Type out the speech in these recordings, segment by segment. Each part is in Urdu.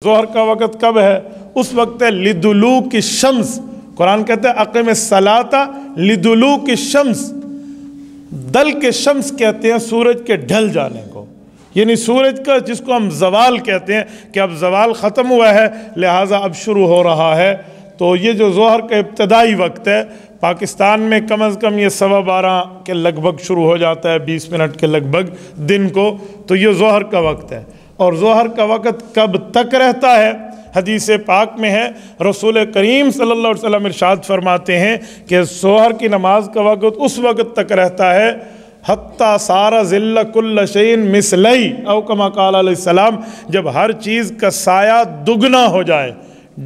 ظہر کا وقت کب ہے؟ اس وقت ہے لدلوک الشمس، قرآن کہتا ہے اقیم الصلاۃ لدلوک الشمس، دل کے شمس کہتے ہیں سورج کے ڈھل جانے کو، یعنی سورج کا جس کو ہم زوال کہتے ہیں کہ اب زوال ختم ہوا ہے لہٰذا اب شروع ہو رہا ہے۔ تو یہ جو ظہر کا ابتدائی وقت ہے پاکستان میں کم از کم یہ 12:15 کے لگ بھگ شروع ہو جاتا ہے، 20 منٹ کے لگ بھگ دن کو، تو یہ ظہر کا وقت ہے۔ اور ظہر کا وقت کب تک رہتا ہے؟ حدیث پاک میں ہے، رسول کریم صلی اللہ علیہ وسلم ارشاد فرماتے ہیں کہ ظہر کی نماز کا وقت اس وقت تک رہتا ہے حتیٰ سارا ذل کل شیء مثلی او کما قال علیہ السلام، جب ہر چیز کا سایہ دگنا ہو جائے،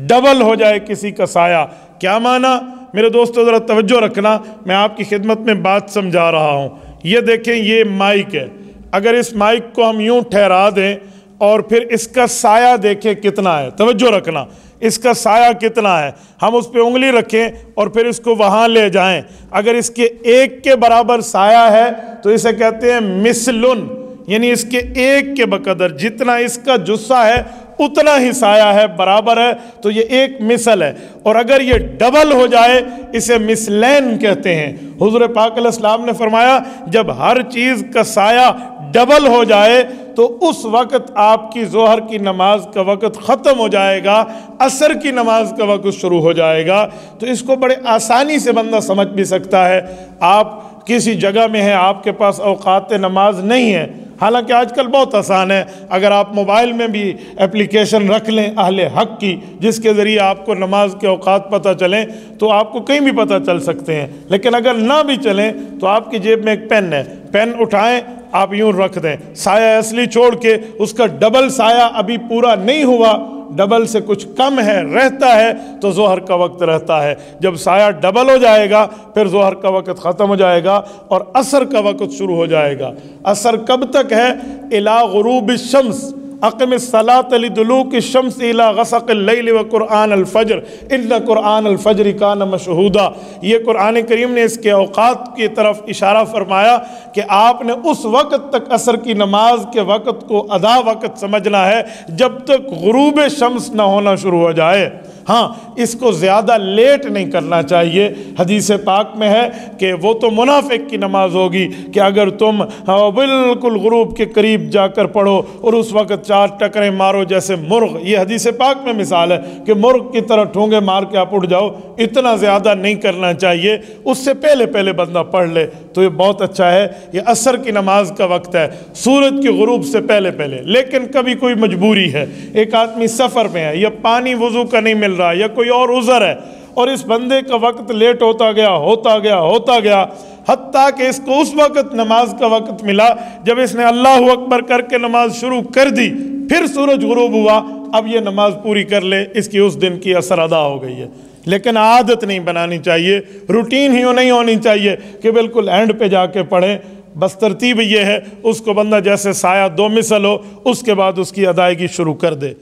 ڈبل ہو جائے کسی کا سایہ۔ کیا معنی؟ میرے دوستو ذرا توجہ رکھنا، میں آپ کی خدمت میں بات سمجھا رہا ہوں۔ یہ دیکھیں، یہ مائک ہے، اگر اس مائک کو ہم یوں ٹھہرا دیں اور پھر اس کا سایہ دیکھیں کتنا ہے، توجہ رکھنا، اس کا سایہ کتنا ہے، ہم اس پہ انگلی رکھیں اور پھر اس کو وہاں لے جائیں، اگر اس کے ایک کے برابر سایہ ہے تو اسے کہتے ہیں مثلن، یعنی اس کے ایک کے بقدر جتنا اس کا جسہ ہے اتنا ہی سایہ ہے، برابر ہے، تو یہ ایک مثل ہے۔ اور اگر یہ ڈبل ہو جائے اسے مثلین کہتے ہیں۔ حضور پاک علیہ السلام نے فرمایا جب ہر چیز کا سایہ ڈبل ہو جائے تو اس وقت آپ کی ظہر کی نماز کا وقت ختم ہو جائے گا، عصر کی نماز کا وقت شروع ہو جائے گا۔ تو اس کو بڑے آسانی سے بندہ سمجھ بھی سکتا ہے۔ آپ کسی جگہ میں ہیں، آپ کے پاس اوقات نماز نہیں ہے، حالانکہ آج کل بہت آسان ہے، اگر آپ موبائل میں بھی اپلیکیشن رکھ لیں اہل حق کی جس کے ذریعے آپ کو نماز کے اوقات پتہ چلیں تو آپ کو کہیں بھی پتہ چل سکتے ہیں، لیکن اگر نہ بھی چلیں تو آپ کی جیب میں ایک پین ہے، پین اٹھائیں، آپ یوں رکھ دیں، سایہ اصلی چھوڑ کے اس کا ڈبل سایہ ابھی پورا نہیں ہوا، ڈبل سے کچھ کم ہے رہتا ہے تو ظہر کا وقت رہتا ہے۔ جب سایہ ڈبل ہو جائے گا پھر ظہر کا وقت ختم ہو جائے گا اور عصر کا وقت شروع ہو جائے گا۔ عصر کب تک ہے؟ الی غروب الشمس، اقم الصلاۃ لدلوک الشمس الی غسق اللیل وقرآن الفجر ان قرآن الفجر کان مشہودا۔ یہ قرآن کریم نے اس کے اوقات کی طرف اشارہ فرمایا کہ آپ نے اس وقت تک عصر کی نماز کے وقت کو ادا وقت سمجھنا ہے جب تک غروب شمس نہ ہونا شروع ہو جائے۔ ہاں، اس کو زیادہ لیٹ نہیں کرنا چاہیے۔ حدیث پاک میں ہے کہ وہ تو منافق کی نماز ہوگی کہ اگر تم بالکل غروب کے قریب جا کر پڑھو اور اس وقت 4 ٹکریں مارو جیسے مرغ، یہ حدیث پاک میں مثال ہے کہ مرغ کی طرح ٹھونگے مار کے آپ اٹھ جاؤ، اتنا زیادہ نہیں کرنا چاہیے، اس سے پہلے پہلے بندہ پڑھ لے تو یہ بہت اچھا ہے۔ یہ عصر کی نماز کا وقت ہے سورج کی غروب سے پہلے پہلے۔ لیکن کبھی کوئی مجبوری ہے، ایک آدمی سفر میں ہے یا پانی وضو کا نہیں مل رہا یا کوئی اور عذر ہے اور اس بندے کا وقت لیٹ ہوتا گیا حتیٰ کہ اس کو اس وقت نماز کا وقت ملا جب اس نے اللہ اکبر کر کے نماز شروع کر دی، پھر سورج غروب ہوا، اب یہ نماز پوری کر لے، اس کی اس دن کی عصر ادا ہو گئی ہے۔ لیکن عادت نہیں بنانی چاہیے، روٹین ہی نہیں ہونی چاہیے کہ بالکل اینڈ پہ جا کے پڑھیں۔ بس ترتیب یہ ہے اس کو بندہ جیسے سایہ 2 مثل ہو اس کے بعد اس کی ادائیگی شروع کر دے۔